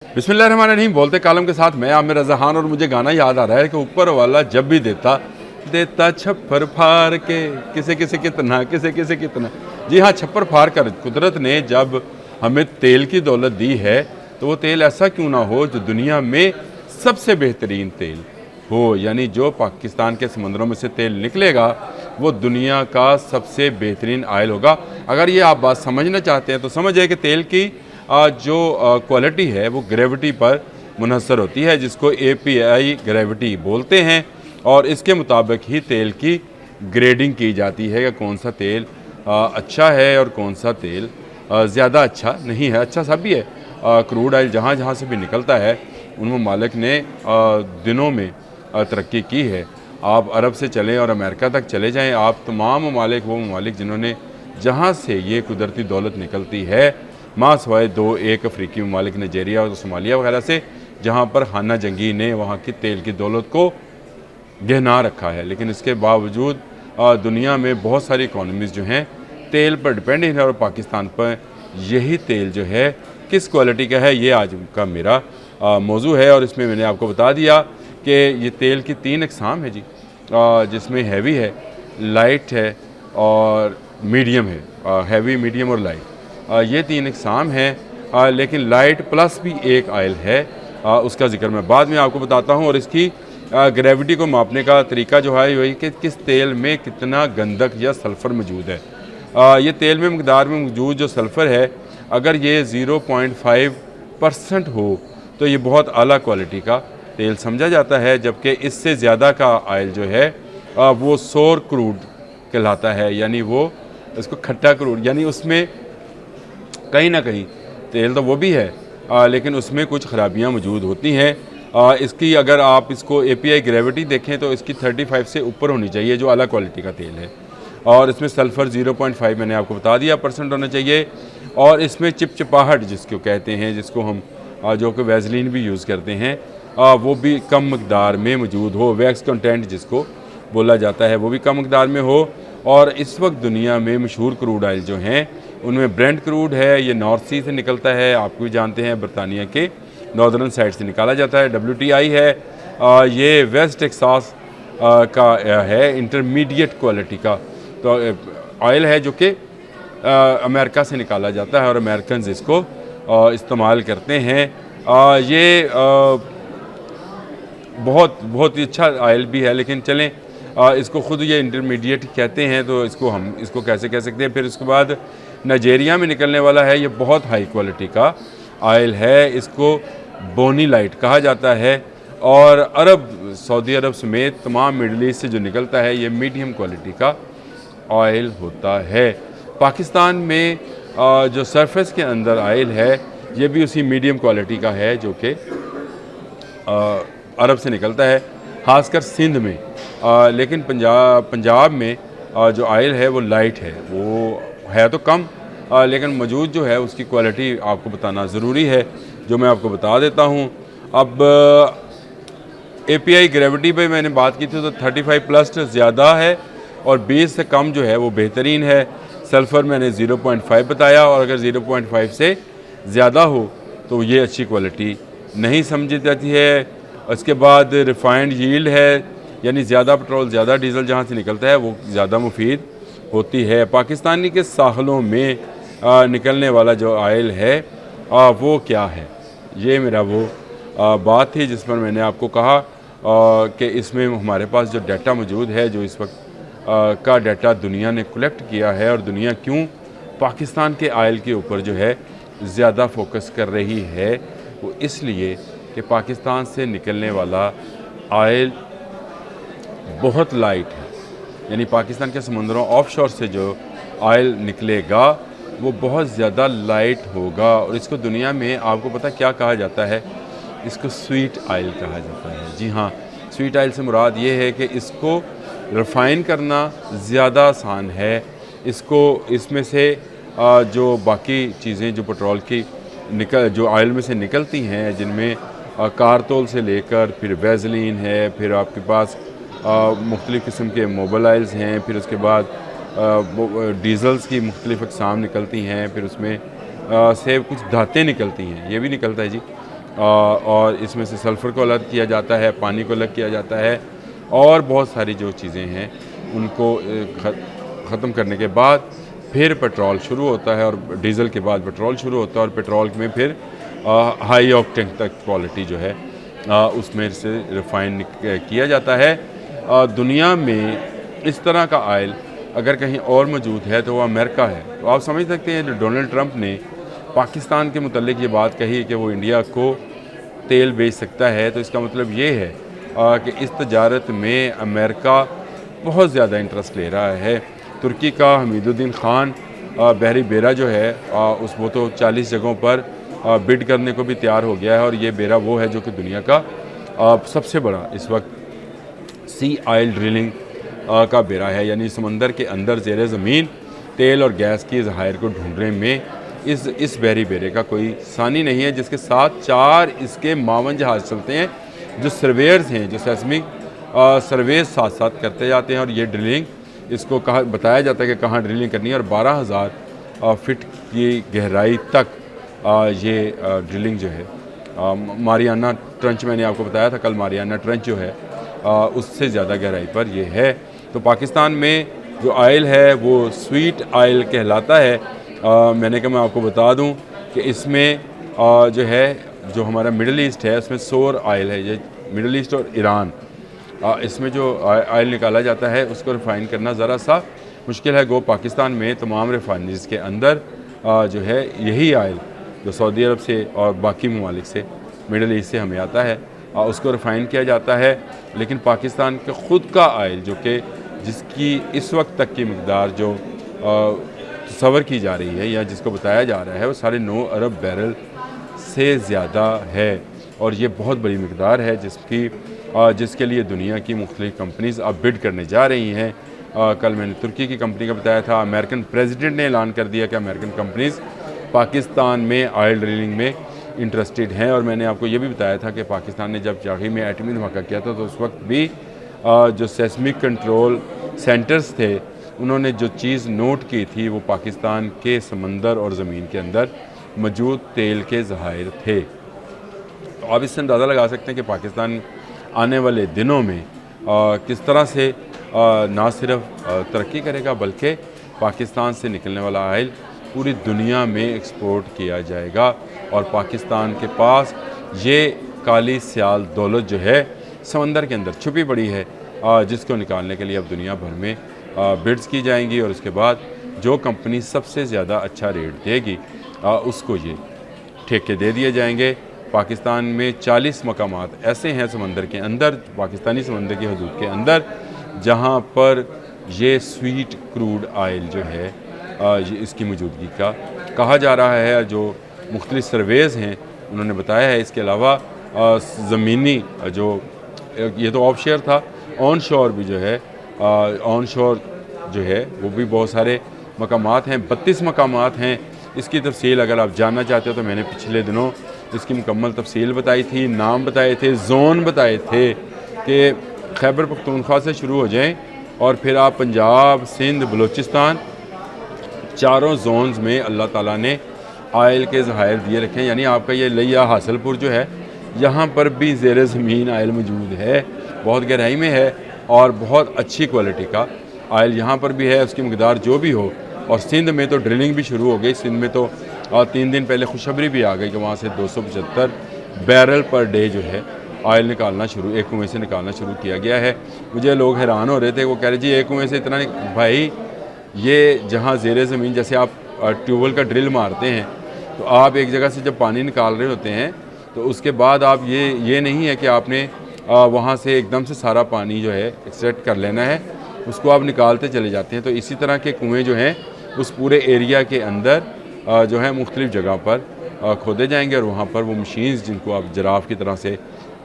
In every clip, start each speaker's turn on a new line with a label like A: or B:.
A: बिस्मिल्लाहिर्रहमानिर्रहीम। बोलते कालम के साथ मैं आमिर रज़ा खान। और मुझे गाना याद आ रहा है कि ऊपर वाला जब भी देता देता छप्पर फाड़ के, किसे किसे कितना, किसे किसे कितना। जी हाँ, छप्पर फाड़ कर कुदरत ने जब हमें तेल की दौलत दी है तो वो तेल ऐसा क्यों ना हो जो दुनिया में सबसे बेहतरीन तेल हो, यानी जो पाकिस्तान के समंदरों में से तेल निकलेगा वो दुनिया का सबसे बेहतरीन आयल होगा। अगर ये आप बात समझना चाहते हैं तो समझिए कि तेल की जो क्वालिटी है वो ग्रेविटी पर मुनहसर होती है, जिसको API ग्रेविटी बोलते हैं। और इसके मुताबिक ही तेल की ग्रेडिंग की जाती है कि कौन सा तेल अच्छा है और कौन सा तेल ज़्यादा अच्छा नहीं है। अच्छा सा भी है। क्रूड ऑयल जहाँ जहाँ से भी निकलता है उन ममालिक ने दिनों में तरक्की की है। आप अरब से चलें और अमेरिका तक चले जाएं, आप तमाम ममालिक, वो ममालिक जिन्होंने जहाँ से ये कुदरती दौलत निकलती है, माँ सवाए दो एक अफ्रीकी ममालिक नाइजीरिया और सोमालिया वगैरह से, जहाँ पर खाना जंगी ने वहाँ की तेल की दौलत को गहना रखा है। लेकिन इसके बावजूद दुनिया में बहुत सारी इकॉनमीज़ जो हैं तेल पर डिपेंडेंट है। और पाकिस्तान पर यही तेल जो है किस क्वालिटी का है, ये आज का मेरा मौजू है। और इसमें मैंने आपको बता दिया कि ये तेल की 3 अक़साम है जी, जिसमें हैवी है, लाइट है और मीडियम है। हैवी, मीडियम और लाइट, ये 3 अक़साम हैं। लेकिन लाइट प्लस भी एक आयल है, उसका जिक्र मैं बाद में आपको बताता हूँ। और इसकी ग्रेविटी को मापने का तरीका जो है वही कि किस तेल में कितना गंधक या सल्फ़र मौजूद है। ये तेल में मकदार में मौजूद जो सल्फ़र है, अगर ये 0.5% हो तो ये बहुत आला क्वालिटी का तेल समझा जाता है, जबकि इससे ज़्यादा का आयल जो है वो सोर क्रूड कहलाता है, यानी वो इसको खट्टा क्रूड, यानी उसमें कहीं ना कहीं तेल तो वो भी है लेकिन उसमें कुछ ख़राबियाँ मौजूद होती हैं। इसकी अगर आप इसको API ग्रेविटी देखें तो इसकी 35 से ऊपर होनी चाहिए, जो आला क्वालिटी का तेल है। और इसमें सल्फ़र 0.5 मैंने आपको बता दिया % होना चाहिए। और इसमें चिपचिपाहट जिसको कहते हैं, जिसको हम जो कि वैसलीन भी यूज़ करते हैं, वो भी कम मकदार में मौजूद हो। वैक्स कंटेंट जिसको बोला जाता है वो भी कम मकदार में हो। और इस वक्त दुनिया में मशहूर क्रूड ऑयल जो हैं उनमें ब्रेंट क्रूड है, ये नॉर्थ सी से निकलता है, आपको भी जानते हैं, बरतानिया के नॉर्दर्न साइड से निकाला जाता है। WTI है, ये वेस्ट टेक्सास का है, इंटरमीडिएट क्वालिटी का तो ऑयल है जो कि अमेरिका से निकाला जाता है और अमेरिकन इसको इस्तेमाल करते हैं। ये बहुत ही अच्छा ऑयल भी है, लेकिन चलें इसको ख़ुद ये इंटरमीडिएट कहते हैं तो इसको हम इसको कैसे कह सकते हैं। फिर उसके बाद नाइजीरिया में निकलने वाला है, ये बहुत हाई क्वालिटी का ऑयल है, इसको बोनी लाइट कहा जाता है। और सऊदी अरब समेत तमाम मिडल ईस्ट से जो निकलता है ये मीडियम क्वालिटी का ऑयल होता है। पाकिस्तान में जो सरफेस के अंदर ऑयल है ये भी उसी मीडियम क्वालिटी का है जो कि अरब से निकलता है, ख़ासकर सिंध में। लेकिन पंजाब में जो ऑयल है वो लाइट है, वो है तो कम लेकिन मौजूद जो है उसकी क्वालिटी आपको बताना ज़रूरी है, जो मैं आपको बता देता हूँ। अब API ग्रेविटी पे मैंने बात की थी तो 35+ ज़्यादा है और 20 से कम जो है वो बेहतरीन है। सल्फ़र मैंने 0.5 बताया, और अगर 0.5 से ज़्यादा हो तो ये अच्छी क्वालिटी नहीं समझी जाती है। उसके बाद रिफ़ाइंड यील्ड है, यानी ज़्यादा पेट्रोल, ज़्यादा डीज़ल जहाँ से निकलता है वो ज़्यादा मुफीद होती है। पाकिस्तानी के साहलों में निकलने वाला जो ऑयल है वो क्या है, ये मेरा वो बात थी जिस पर मैंने आपको कहा कि इसमें हमारे पास जो डाटा मौजूद है, जो इस वक्त का डाटा दुनिया ने कलेक्ट किया है, और दुनिया क्यों पाकिस्तान के ऑयल के ऊपर जो है ज़्यादा फोकस कर रही है, वो इसलिए कि पाकिस्तान से निकलने वाला ऑयल बहुत लाइट है। यानी पाकिस्तान के समुंदरों ऑफशोर से जो ऑयल निकलेगा वो बहुत ज़्यादा लाइट होगा। और इसको दुनिया में आपको पता क्या कहा जाता है, इसको स्वीट ऑयल कहा जाता है। जी हाँ, स्वीट ऑयल से मुराद ये है कि इसको रिफ़ाइन करना ज़्यादा आसान है। इसमें से जो बाकी चीज़ें जो पेट्रोल की जो ऑयल में से निकलती हैं, जिनमें कारतोल से लेकर फिर वैसलीन है, फिर आपके पास मुख्तलिफ़ किस्म के मोबाइल ऑयल्स हैं, फिर उसके बाद डीज़ल्स की मुख्तलिफ़ अक़साम निकलती हैं, फिर उसमें से कुछ धातें निकलती हैं, ये भी निकलता है जी। और इसमें से सल्फ़र को अलग किया जाता है, पानी को अलग किया जाता है और बहुत सारी जो चीज़ें हैं उनको ख़त्म करने के बाद फिर पेट्रोल शुरू होता है, और डीज़ल के बाद पेट्रोल शुरू होता है, और पेट्रोल में फिर हाई ऑक्टेन तक क्वालिटी जो है उसमें से रिफ़ाइन किया जाता है। दुनिया में इस तरह का आयल अगर कहीं और मौजूद है तो वो अमेरिका है। तो आप समझ सकते हैं डोनाल्ड ट्रंप ने पाकिस्तान के मुतल्लिक ये बात कही कि वो इंडिया को तेल बेच सकता है, तो इसका मतलब ये है कि इस तजारत में अमेरिका बहुत ज़्यादा इंटरेस्ट ले रहा है। तुर्की का हमीदुद्दीन ख़ान बहरी बेरा जो है उस वो तो 40 जगहों पर बिड करने को भी तैयार हो गया है, और ये बेरा वो है जो कि दुनिया का सबसे बड़ा इस वक्त सी ऑयल ड्रिलिंग का बेरा है, यानी समंदर के अंदर ज़ेर ज़मीन तेल और गैस की ज़खायर को ढूंढने में इस बहरी बेरे का कोई सानी नहीं है, जिसके साथ 4 इसके मावन जहाज़ चलते हैं जो सर्वेयर्स हैं, जो सेस्मिक सर्वे साथ साथ करते जाते हैं, और ये ड्रिलिंग इसको कहा बताया जाता है कि कहाँ ड्रिलिंग करनी है, और 12,000 फिट की गहराई तक ये ड्रिलिंग जो है मारियाना ट्रंच, मैंने आपको बताया था कल, मारियाना ट्रंच जो है उससे ज़्यादा गहराई पर ये है। तो पाकिस्तान में जो आयल है वो स्वीट आयल कहलाता है। मैंने कहा मैं आपको बता दूं कि इसमें जो है जो हमारा मिडल ईस्ट है उसमें सोर आयल है, ये मिडल ईस्ट और ईरान, इसमें जो आयल निकाला जाता है उसको रिफ़ाइन करना ज़रा सा मुश्किल है। गो पाकिस्तान में तमाम रिफाइनरीज़ के अंदर जो है यही आयल जो सऊदी अरब से और बाकी ममालिक से, मिडल ईस्ट से हमें आता है, उसको रिफ़ाइन किया जाता है। लेकिन पाकिस्तान के ख़ुद का आयल जो कि जिसकी इस वक्त तक की मकदार जो तस्वर की जा रही है या जिसको बताया जा रहा है वो 9.5 अरब बैरल से ज़्यादा है, और ये बहुत बड़ी मकदार है जिसके लिए दुनिया की मुख्तलिफ़ कंपनीज़ अब बिड करने जा रही हैं। कल मैंने तुर्की की कंपनी का बताया था, अमेरिकन प्रेसिडेंट ने ऐलान कर दिया कि अमेरिकन कंपनीज़ पाकिस्तान में ऑयल ड्रिलिंग में इंटरेस्टेड हैं। और मैंने आपको ये भी बताया था कि पाकिस्तान ने जब चाही में एटमी धमाका किया था तो उस वक्त भी जो सेस्मिक कंट्रोल सेंटर्स थे उन्होंने जो चीज़ नोट की थी वो पाकिस्तान के समंदर और ज़मीन के अंदर मौजूद तेल के ज़खायर थे। तो आप इससे अंदाज़ा लगा सकते हैं कि पाकिस्तान आने वाले दिनों में किस तरह से ना सिर्फ तरक्की करेगा बल्कि पाकिस्तान से निकलने वाला ऑयल पूरी दुनिया में एक्सपोर्ट किया जाएगा। और पाकिस्तान के पास ये काली सियाल दौलत जो है समंदर के अंदर छुपी पड़ी है, जिसको निकालने के लिए अब दुनिया भर में बिड्स की जाएंगी, और उसके बाद जो कंपनी सबसे ज़्यादा अच्छा रेट देगी उसको ये ठेके दे दिए जाएंगे। पाकिस्तान में 40 मकामात ऐसे हैं समंदर के अंदर, पाकिस्तानी समंदर की हदूद के अंदर, जहाँ पर ये स्वीट क्रूड आयल जो है ये इसकी मौजूदगी का कहा जा रहा है। जो मुख्तलिफ सर्वेज़ हैं उन्होंने बताया है। इसके अलावा ज़मीनी जो ये तो ऑफ शेयर था, ऑन शोर भी जो है ऑन शोर जो है वो भी बहुत सारे मकामात हैं, 32 मकामात हैं। इसकी तफसील अगर आप जानना चाहते हो तो मैंने पिछले दिनों इसकी मुकम्मल तफसील बताई थी, नाम बताए थे, जोन बताए थे कि खैबर पख्तूनख्वा से शुरू हो जाएं और फिर आप पंजाब, सिंध, बलूचिस्तान, चारों जोन्स में अल्लाह ताला ने आयल के ज़खायर दिए रखे हैं। यानी आपका ये लिया हासलपुर जो है यहाँ पर भी ज़ेर ज़मीन आयल मौजूद है, बहुत गहराई में है और बहुत अच्छी क्वालिटी का आयल यहाँ पर भी है, उसकी मकदार जो भी हो। और सिंध में तो ड्रिलिंग भी शुरू हो गई, सिंध में तो 3 दिन पहले खुशखबरी भी आ गई कि वहाँ से 275 बैरल पर डे जो है आयल निकालना शुरू, एक कुएँ से निकालना शुरू किया गया है। मुझे लोग हैरान हो रहे थे, वो कह रहे जी एक कुएँ से इतना नहीं। भाई ये जहाँ ज़ेर ज़मीन जैसे आप ट्यूबवेल का ड्रिल मारते हैं तो आप एक जगह से जब पानी निकाल रहे होते हैं तो उसके बाद आप ये नहीं है कि आपने वहाँ से एकदम से सारा पानी जो है एक्सट्रैक्ट कर लेना है, उसको आप निकालते चले जाते हैं। तो इसी तरह के कुएँ जो हैं उस पूरे एरिया के अंदर जो है मुख्तलिफ़ जगह पर खोदे जाएंगे और वहाँ पर वो मशीन्स जिनको आप जराफ की तरह से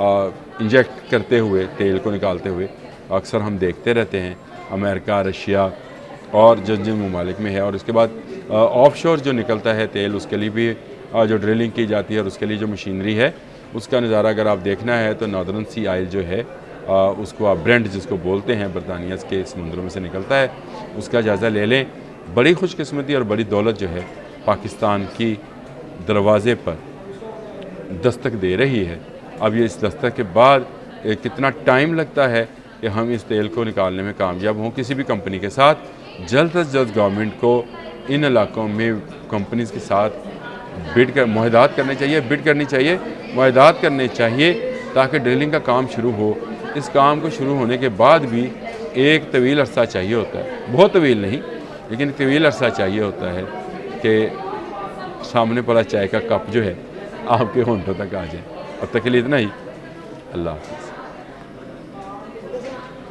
A: इंजेक्ट करते हुए तेल को निकालते हुए अक्सर हम देखते रहते हैं अमेरिका, रशिया और जिन ममालिक में है। और उसके बाद ऑफशोर जो निकलता है तेल, उसके लिए भी जो ड्रिलिंग की जाती है और उसके लिए जो मशीनरी है उसका नज़ारा अगर आप देखना है तो नॉर्दर्न सी आयल जो है उसको आप ब्रेंट जिसको बोलते हैं बरतानिया के समुद्रों में से निकलता है, उसका जायज़ा ले लें। बड़ी खुशकिस्मती और बड़ी दौलत जो है पाकिस्तान की दरवाज़े पर दस्तक दे रही है। अब ये इस दस्तक के बाद कितना टाइम लगता है कि हम इस तेल को निकालने में कामयाब हों। किसी भी कंपनी के साथ जल्द से जल्द गवर्नमेंट को इन इलाकों में कंपनीज़ के साथ मुआहदात करने चाहिए, बिड करनी चाहिए, मुआहदात करने चाहिए ताकि ड्रिलिंग का काम शुरू हो। इस काम को शुरू होने के बाद भी एक तवील अरसा चाहिए होता है, बहुत तवील नहीं लेकिन तवील अरसा चाहिए होता है कि सामने वाला चाय का कप जो है आपके होंठों तक आ जाए। अब तक के लिए इतना ही। अल्लाह हाफ़िज़।